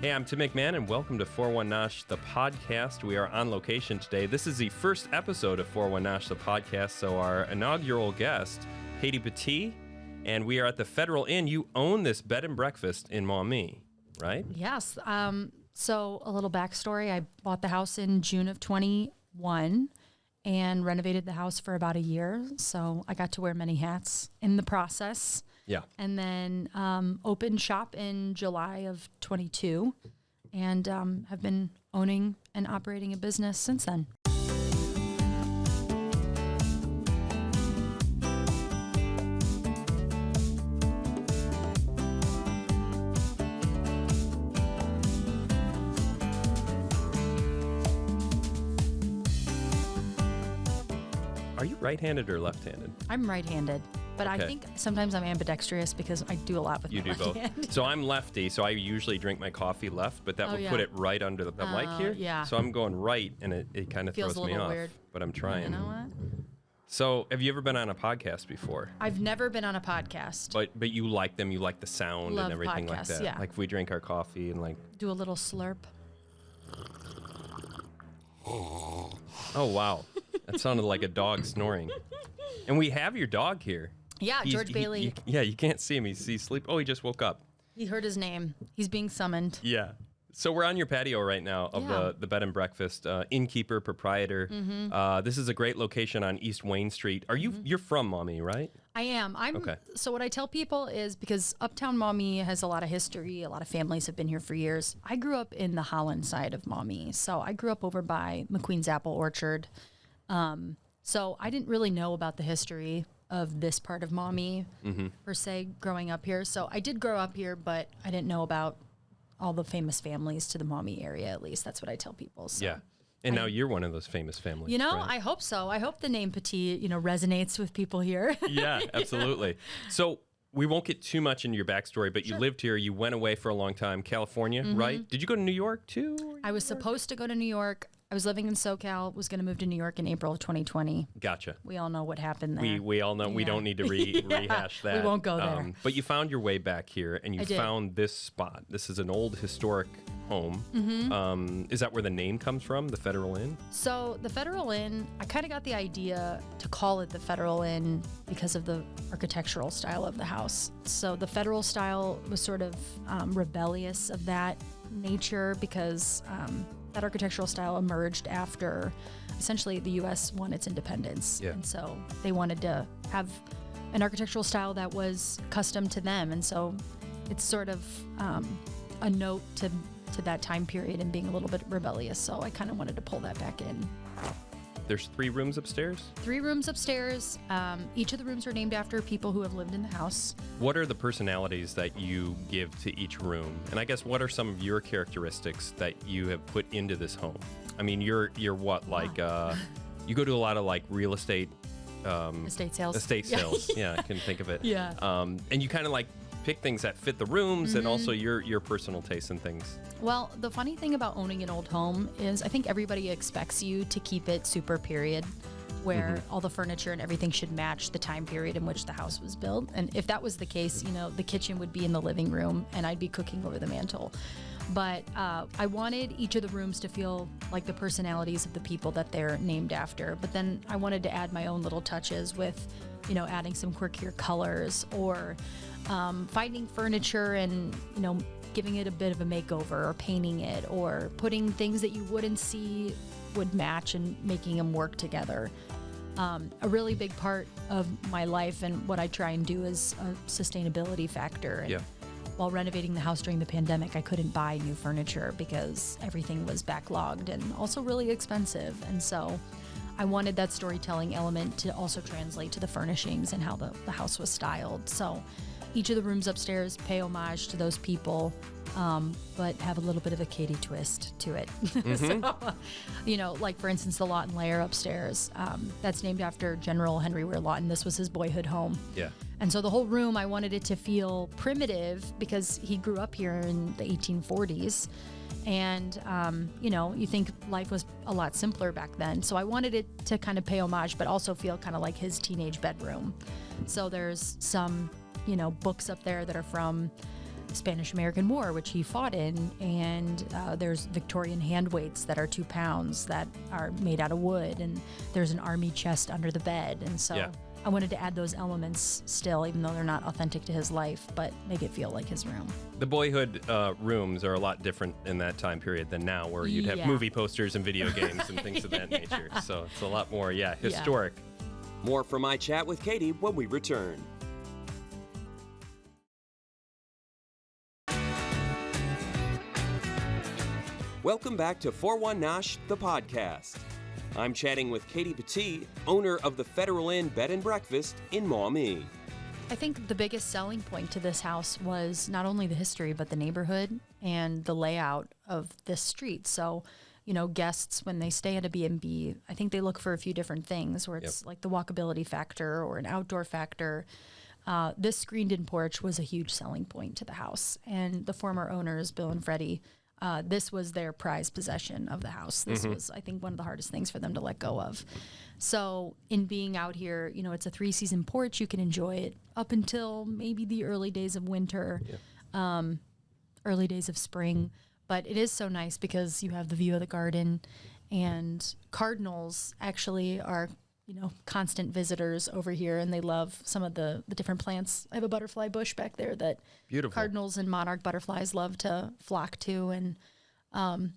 Hey, I'm Tim McMahon, and welcome to 41 Nosh, the podcast. We are on location today. This is the first episode of 41 Nosh, the podcast, so our inaugural guest, Katie Pettee, and we are at the Federal Inn. You own this bed and breakfast in Maumee, right? Yes. So a little backstory. I bought the house in June of 21 and renovated the house for about a year. So I got to wear many hats in the process. Yeah. And then opened shop in July of 22 and have been owning and operating a business since then. Are you right-handed or left-handed? I'm right-handed. But Okay. I think sometimes I'm ambidextrous because I do a lot with You my do left both. hand. So I'm lefty, so I usually drink my coffee left, but that Oh, would yeah. put it right under the mic here. yeah. So I'm going right, and it kind of Feels throws a me little off. weird. But I'm trying. You know what? So have you ever been on a podcast before? I've never been on a podcast. But you like them, you like the sound Love and everything like podcasts, that. yeah. Like if we drink our coffee and like, Do a little slurp. oh wow, that sounded like a dog snoring. And we have your dog here. Yeah, George Bailey. You can't see him. He's asleep. Oh, he just woke up. He heard his name. He's being summoned. Yeah. So we're on your patio right now of Yeah. the bed and breakfast, innkeeper, proprietor. This is a great location on East Wayne Street. Are you? You're from Maumee, right? I am. Okay. So what I tell people is because Uptown Maumee has a lot of history, a lot of families have been here for years. I grew up in the Holland side of Maumee. So I grew up over by McQueen's Apple Orchard. So I didn't really know about the history of this part of Maumee per se growing up here. So I did grow up here, but I didn't know about all the famous families to the Maumee area, at least. That's what I tell people. So. Yeah. And now you're one of those famous families. You know, right? I hope so. I hope the name Pettee, resonates with people here. Yeah, absolutely. So we won't get too much into your backstory, but you Sure. lived here. You went away for a long time, California, right? Did you go to New York too? I was supposed to go to New York. I was living in SoCal, was going to move to New York in April of 2020. Gotcha. We all know what happened there. We all know we Yeah. don't need to rehash that. we won't go there. But you found your way back here, and you I did. found this spot. This is an old historic home. Is that where the name comes from, the Federal Inn? So the Federal Inn, I kind of got the idea to call it the Federal Inn because of the architectural style of the house. So the Federal style was sort of rebellious of that nature because that architectural style emerged after essentially the U.S. won its independence. Yeah. And so they wanted to have an architectural style that was custom to them. And so it's sort of a note to that time period and being a little bit rebellious. So I kind of wanted to pull that back in. There's 3 rooms upstairs. 3 rooms upstairs. Each of the rooms are named after people who have lived in the house. What are the personalities that you give to each room? And I guess what are some of your characteristics that you have put into this home? I mean, you're what, like, you go to a lot of like real estate Estate sales. estate sales. Yeah, I can think of it. Yeah. And you kind of like pick things that fit the rooms and also your personal taste and things. Well, the funny thing about owning an old home is I think everybody expects you to keep it super period, where all the furniture and everything should match the time period in which the house was built. And if that was the case, the kitchen would be in the living room and I'd be cooking over the mantle. But I wanted each of the rooms to feel like the personalities of the people that they're named after. But then I wanted to add my own little touches with, adding some quirkier colors or finding furniture and, giving it a bit of a makeover or painting it or putting things that you wouldn't see would match and making them work together. A really big part of my life and what I try and do is a sustainability factor. And Yeah. while renovating the house during the pandemic, I couldn't buy new furniture because everything was backlogged and also really expensive. And so I wanted that storytelling element to also translate to the furnishings and how the house was styled. So each of the rooms upstairs pay homage to those people, but have a little bit of a Katie twist to it. So, like for instance, the Lawton Lair upstairs, that's named after General Henry Ware Lawton. This was his boyhood home. Yeah. And so the whole room, I wanted it to feel primitive because he grew up here in the 1840s. And, you think life was a lot simpler back then. So I wanted it to kind of pay homage, but also feel kind of like his teenage bedroom. So there's some, books up there that are from Spanish-American War, which he fought in, and there's Victorian hand weights that are 2 pounds that are made out of wood, and there's an army chest under the bed, and so I wanted to add those elements still, even though they're not authentic to his life, but make it feel like his room. The boyhood rooms are a lot different in that time period than now, where you'd have movie posters and video games and things of that nature. So it's a lot more, historic. More from my chat with Katie when we return. Welcome back to 41 Nosh, the podcast. I'm chatting with Katie Pettee, owner of the Federal Inn Bed and Breakfast in Maumee. I think the biggest selling point to this house was not only the history, but the neighborhood and the layout of this street. So, guests, when they stay at a B&B, I think they look for a few different things, where it's like the walkability factor or an outdoor factor. This screened-in porch was a huge selling point to the house. And the former owners, Bill and Freddie, this was their prized possession of the house. This was, I think, one of the hardest things for them to let go of. So in being out here, it's a 3-season porch. You can enjoy it up until maybe the early days of winter, early days of spring. But it is so nice because you have the view of the garden, and cardinals actually are, constant visitors over here, and they love some of the different plants. I have a butterfly bush back there that Beautiful. Cardinals and monarch butterflies love to flock to. And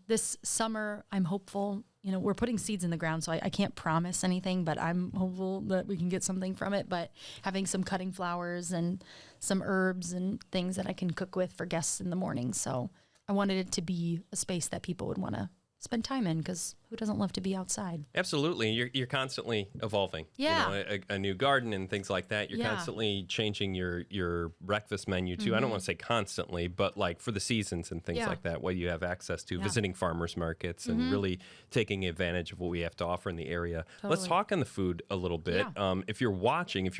this summer, I'm hopeful, we're putting seeds in the ground, so I can't promise anything, but I'm hopeful that we can get something from it. But having some cutting flowers and some herbs and things that I can cook with for guests in the morning. So I wanted it to be a space that people would want to spend time in, because who doesn't love to be outside? Absolutely. You're constantly evolving. Yeah. A new garden and things like that. You're constantly changing your breakfast menu too. I don't want to say constantly, but like for the seasons and things like that, what you have access to, visiting farmers markets and really taking advantage of what we have to offer in the area. Totally. Let's talk on the food a little bit. Yeah. If you're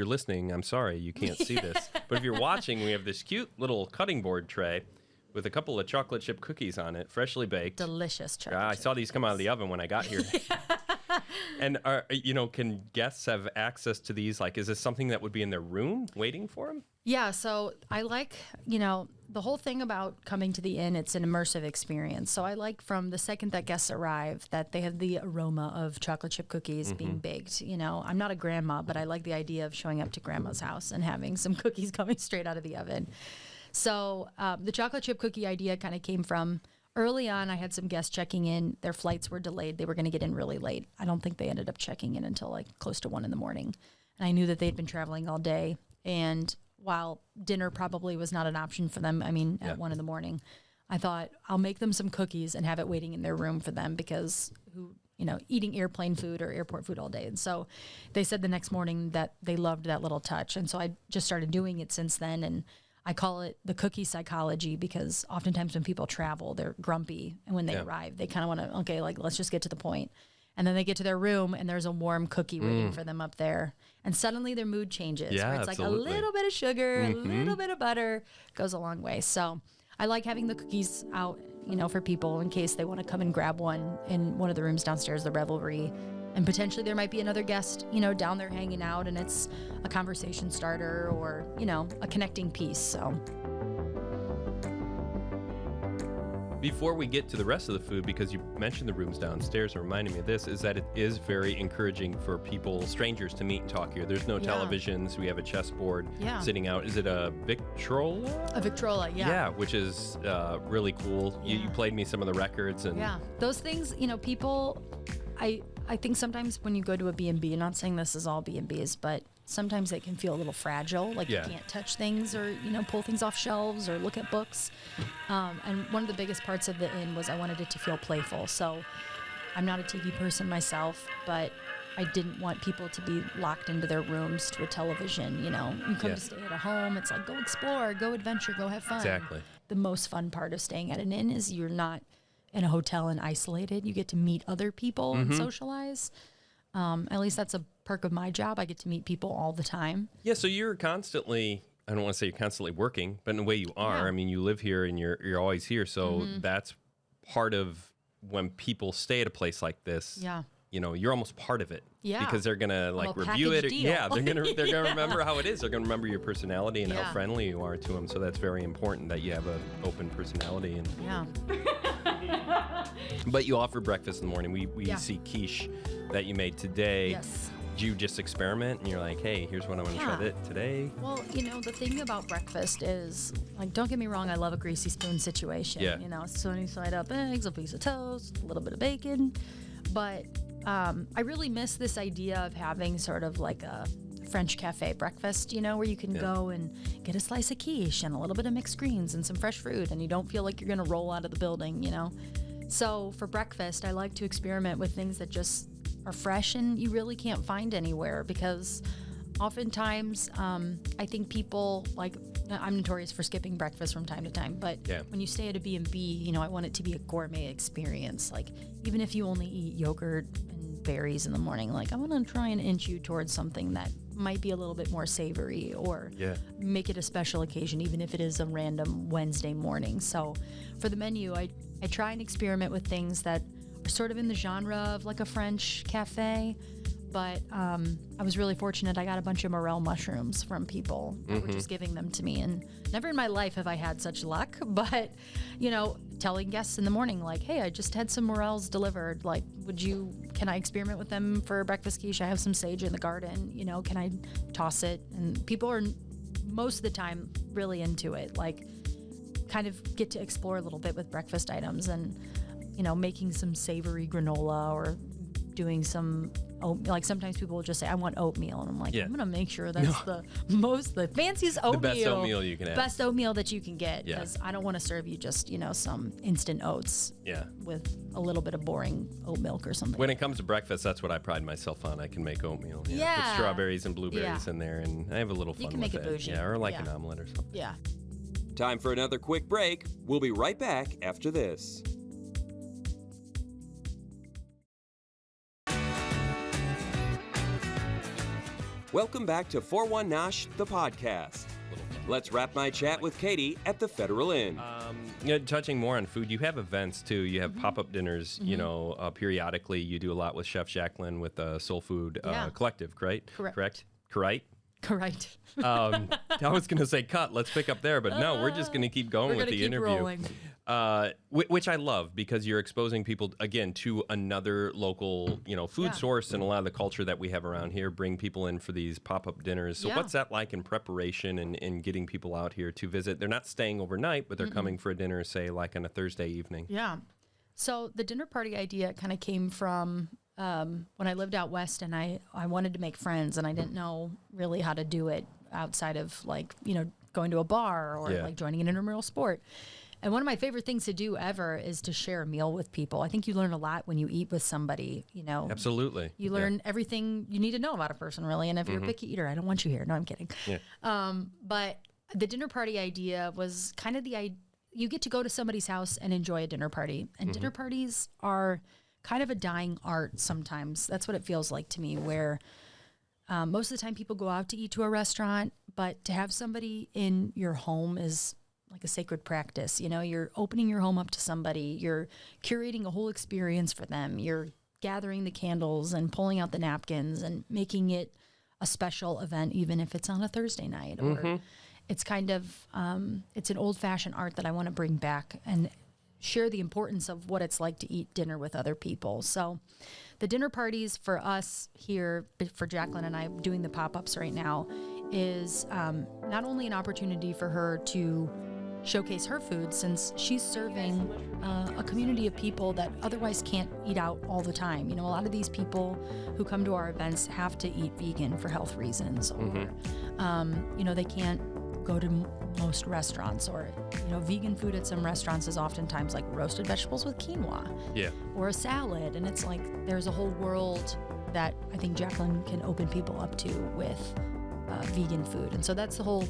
listening, I'm sorry, you can't see this, but if you're watching, we have this cute little cutting board tray with a couple of chocolate chip cookies on it, freshly baked. Delicious chocolate I chip saw these come out of the oven when I got here. And can guests have access to these? Like, is this something that would be in their room waiting for them? Yeah, so I like, the whole thing about coming to the inn, it's an immersive experience. So I like from the second that guests arrive that they have the aroma of chocolate chip cookies being baked. I'm not a grandma, but I like the idea of showing up to grandma's house and having some cookies coming straight out of the oven. So the chocolate chip cookie idea kind of came from early on. I had some guests checking in. Their flights were delayed. They were going to get in really late. I don't think they ended up checking in until like close to 1 a.m. And I knew that they'd been traveling all day. And while dinner probably was not an option for them, at 1 a.m, I thought I'll make them some cookies and have it waiting in their room for them, because eating airplane food or airport food all day. And so they said the next morning that they loved that little touch. And so I just started doing it since then. And I call it the cookie psychology, because oftentimes when people travel, they're grumpy. And when they arrive, they kind of want to, let's just get to the point. And then they get to their room and there's a warm cookie waiting for them up there. And suddenly their mood changes. Yeah, where it's absolutely. like a little bit of sugar, a little bit of butter goes a long way. So I like having the cookies out, for people in case they want to come and grab one in one of the rooms downstairs, the Revelry. And potentially there might be another guest, down there hanging out, and it's a conversation starter or, a connecting piece. So Before we get to the rest of the food, because you mentioned the rooms downstairs, and reminding me of this, is that it is very encouraging for people, strangers, to meet and talk here. There's no televisions. We have a chessboard sitting out. Is it a Victrola? A Victrola, Yeah, which is really cool. You played me some of the records. And those things, people, I think sometimes when you go to a B&B, not saying this is all B&Bs, but sometimes they can feel a little fragile, like you can't touch things or, pull things off shelves or look at books. And one of the biggest parts of the inn was I wanted it to feel playful. So I'm not a TV person myself, but I didn't want people to be locked into their rooms to a television. You come to stay at a home, it's like, go explore, go adventure, go have fun. Exactly. The most fun part of staying at an inn is you're not in a hotel and isolated. You get to meet other people and socialize. At least that's a perk of my job. I get to meet people all the time. Yeah, so you're constantly, I don't want to say you're constantly working, but in a way you are. I mean, you live here and you're always here. So that's part of when people stay at a place like this. Yeah. you're almost part of it. Yeah. Because they're gonna like Little review it. package deal. Yeah, they're gonna remember how it is. They're gonna remember your personality and how friendly you are to them. So that's very important that you have an open personality. And but you offer breakfast in the morning. We see quiche that you made today. Yes. Do you just experiment and you're like, hey, here's what I want to try today? Well, the thing about breakfast is, like, don't get me wrong, I love a greasy spoon situation. Yeah. Sunny side up eggs, a piece of toast, a little bit of bacon. But I really miss this idea of having sort of like a French cafe breakfast, where you can go and get a slice of quiche and a little bit of mixed greens and some fresh fruit, and you don't feel like you're going to roll out of the building, So for breakfast, I like to experiment with things that just are fresh and you really can't find anywhere, because oftentimes I think people, like, I'm notorious for skipping breakfast from time to time, but when you stay at a B&B, I want it to be a gourmet experience. Like, even if you only eat yogurt and berries in the morning, like, I want to try and inch you towards something that might be a little bit more savory, or make it a special occasion, even if it is a random Wednesday morning. So for the menu, I try and experiment with things that are sort of in the genre of like a French cafe, but I was really fortunate. I got a bunch of morel mushrooms from people that were just giving them to me, and never in my life have I had such luck. But telling guests in the morning, like, hey, I just had some morels delivered, like, can I experiment with them for breakfast quiche? I have some sage in the garden, can I toss it? And people are most of the time really into it, like, kind of get to explore a little bit with breakfast items, and making some savory granola, or doing some like, sometimes people will just say, I want oatmeal, and I'm like, I'm gonna make sure that's the fanciest oatmeal, the best oatmeal you can have, best oatmeal that you can get, because I don't want to serve you just some instant oats with a little bit of boring oat milk or something. When it comes to breakfast, that's what I pride myself on. I can make oatmeal. Put strawberries and blueberries in there, and I have a little fun you can with make it bougie. or like an omelet or something. Time for another quick break. We'll be right back after this. Welcome back to 41 Nosh, the podcast. Let's wrap my chat with Katie at the Federal Inn. Touching more on food, you have events too. You have pop-up dinners, periodically. You do a lot with Chef Jacqueline with Soul Food Collective, right? Correct. Correct. I was going to say cut. Let's pick up there, but no, we're just going to keep going with the interview. Rolling. Which I love, because you're exposing people again to another local, food source, and a lot of the culture that we have around here. Bring people in for these pop-up dinners. So what's that like in preparation and getting people out here to visit? They're not staying overnight, but they're coming for a dinner, say like on a Thursday evening. Yeah. So the dinner party idea kind of came from when I lived out west, and I wanted to make friends, and I didn't know really how to do it outside of, like, going to a bar or like joining an intramural sport. And one of my favorite things to do ever is to share a meal with people. I think you learn a lot when you eat with somebody, Absolutely. You learn everything you need to know about a person, really. And if you're a picky eater, I don't want you here. No, I'm kidding. Yeah. But the dinner party idea was kind of you get to go to somebody's house and enjoy a dinner party. And dinner parties are kind of a dying art sometimes. That's what it feels like to me, where most of the time people go out to eat to a restaurant, but to have somebody in your home is like a sacred practice. You're opening your home up to somebody, you're curating a whole experience for them, you're gathering the candles and pulling out the napkins and making it a special event, even if it's on a Thursday night. Or it's kind of, it's an old-fashioned art that I want to bring back and share the importance of what it's like to eat dinner with other people. So the dinner parties for us here, for Jacqueline and I doing the pop-ups right now, is not only an opportunity for her to showcase her food, since she's serving a community of people that otherwise can't eat out all the time. A lot of these people who come to our events have to eat vegan for health reasons, or they can't go to most restaurants, or vegan food at some restaurants is oftentimes like roasted vegetables with quinoa, or a salad, and it's like there's a whole world that I think Jacqueline can open people up to with vegan food. And so that's the whole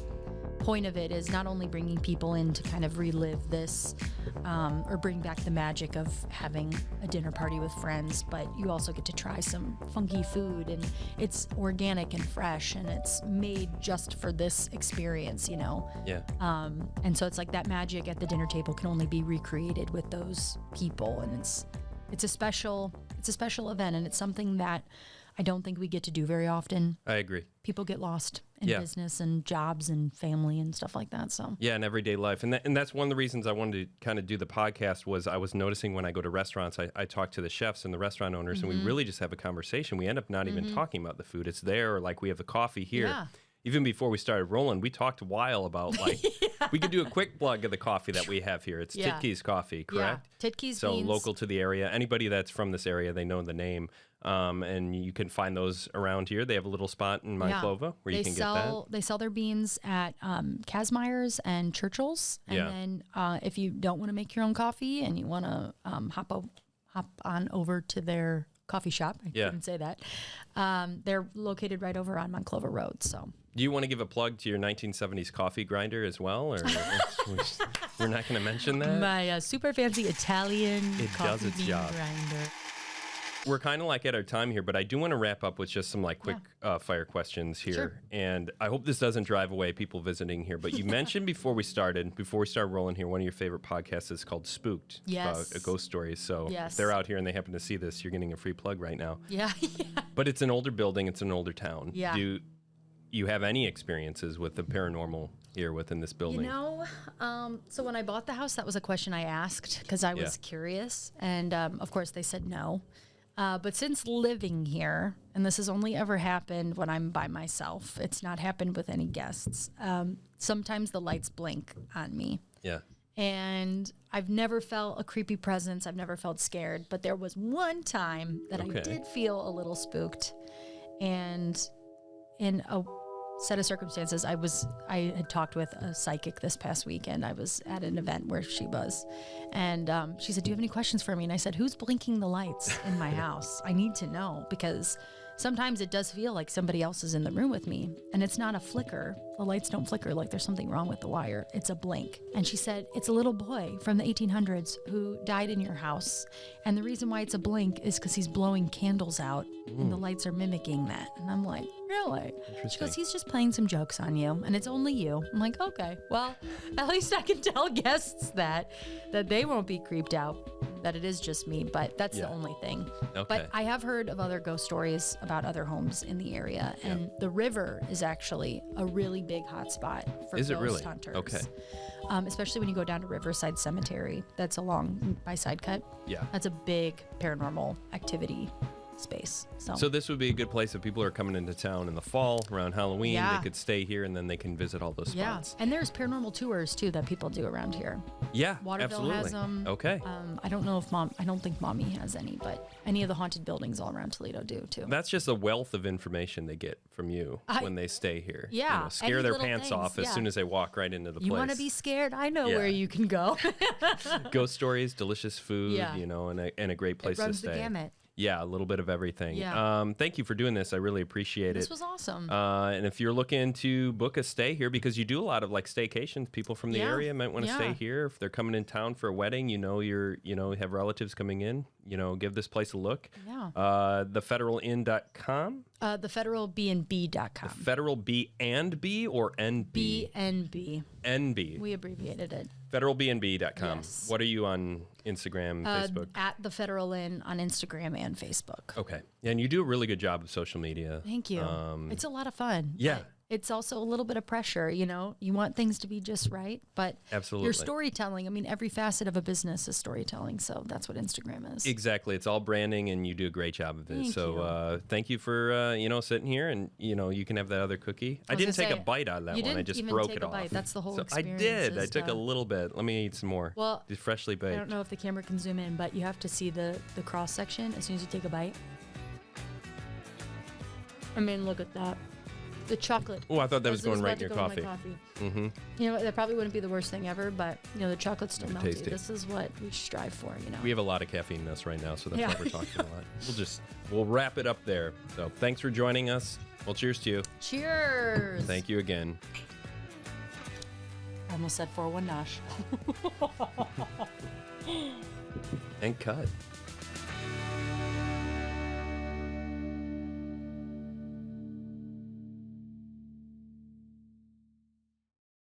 point of it, is not only bringing people in to kind of relive this or bring back the magic of having a dinner party with friends, but you also get to try some funky food, and it's organic and fresh, and it's made just for this experience, and so it's like that magic at the dinner table can only be recreated with those people, and it's a special It's a special event, and it's something that I don't think we get to do very often. I agree. People get lost in business and jobs and family and stuff like that. So yeah, in everyday life. And that's one of the reasons I wanted to kind of do the podcast was I was noticing when I go to restaurants, I talk to the chefs and the restaurant owners, and we really just have a conversation. We end up not even talking about the food. It's there, or like we have the coffee here. Yeah. Even before we started rolling, we talked a while about like, we could do a quick plug of the coffee that we have here. It's Titke's Coffee, correct? Yeah, Titke's So beans. local to the area. Anybody that's from this area, they know the name. And you can find those around here. They have a little spot in Monclova where you can get that. They sell their beans at Kazmeyer's and Churchill's. And then if you don't want to make your own coffee and you want to hop on over to their coffee shop, I couldn't say that, they're located right over on Monclova Road. So. Do you want to give a plug to your 1970s coffee grinder as well, or we're not going to mention that? My super fancy Italian coffee its bean job. grinder. We're kind of like at our time here, but I do want to wrap up with just some like quick fire questions here. Sure. And I hope this doesn't drive away people visiting here. But you mentioned before we started rolling here, one of your favorite podcasts is called Spooked. Yes. About ghost stories. So if they're out here and they happen to see this, you're getting a free plug right now. Yeah. But it's an older building. It's an older town. Yeah. Do you have any experiences with the paranormal here within this building? You know, so when I bought the house, that was a question I asked because I was curious. And of course, they said no. But since living here, and this has only ever happened when I'm by myself, it's not happened with any guests. Sometimes the lights blink on me. Yeah. And I've never felt a creepy presence. I've never felt scared. But there was one time that I did feel a little spooked. And in a set of circumstances, I had talked with a psychic this past weekend. I was at an event where she was, and she said, "Do you have any questions for me?" And I said, "Who's blinking the lights in my house? I need to know, because sometimes it does feel like somebody else is in the room with me, and it's not a flicker. The lights don't flicker like there's something wrong with the wire. It's a blink." And she said, "It's a little boy from the 1800s who died in your house, and the reason why it's a blink is because he's blowing candles out, and the lights are mimicking that." And I'm like, "Really?" She goes, "He's just playing some jokes on you, and it's only you." I'm like, "Okay, well, at least I can tell guests that they won't be creeped out, that it is just me." But that's the only thing. Okay. But I have heard of other ghost stories about other homes in the area, and the river is actually a really big hotspot for ghost hunters. Okay. Especially when you go down to Riverside Cemetery. That's along by Sidecut. Yeah. That's a big paranormal activity space. So this would be a good place if people are coming into town in the fall around Halloween. Yeah. They could stay here and then they can visit all those spots. And there's paranormal tours too that people do around here. Yeah, Waterville absolutely. has them. Okay. I don't know if I don't think Maumee has any, but any of the haunted buildings all around Toledo do too. That's just a wealth of information they get from you when they stay here. Yeah, You know, scare any their little pants things, off as soon as they walk right into the place. You want to be scared? I know where you can go. Ghost stories, delicious food, Yeah. you know, and a great place It runs to stay. the gamut. Yeah, a little bit of everything. Yeah. Thank you for doing this. I really appreciate it. This was awesome. And if you're looking to book a stay here, because you do a lot of like staycations, people from the area might want to stay here. If they're coming in town for a wedding, you have relatives coming in, give this place a look. Yeah. Thefederalinn.com. Thefederalbnb.com. Federal B&B or NB? BNB. NB. We abbreviated it. Federalbnb.com. Yes. What are you on Instagram, Facebook? At the Federal Inn on Instagram and Facebook. Okay. And you do a really good job of social media. Thank you. It's a lot of fun. Yeah. But it's also a little bit of pressure, You want things to be just right, but Absolutely. your storytelling, every facet of a business is storytelling, so that's what Instagram is. Exactly. It's all branding, and you do a great job of it. Thank you for, sitting here, and, you can have that other cookie. I didn't take a bite out of that one. I just broke it off. Bite. That's the whole experience. I did. I took a little bit. Let me eat some more. Well, it's freshly baked. I don't know if the camera can zoom in, but you have to see the cross section as soon as you take a bite. Look at that. The chocolate. Oh, I thought that was going right in your coffee. Mm-hmm. That probably wouldn't be the worst thing ever, but the chocolate's still melty. Tasty. This is what we strive for. We have a lot of caffeine in us right now, so that's why we're talking a lot. We'll wrap it up there. So thanks for joining us. Well, cheers to you. Cheers. Thank you again. I almost said 4-1 Nosh. And cut.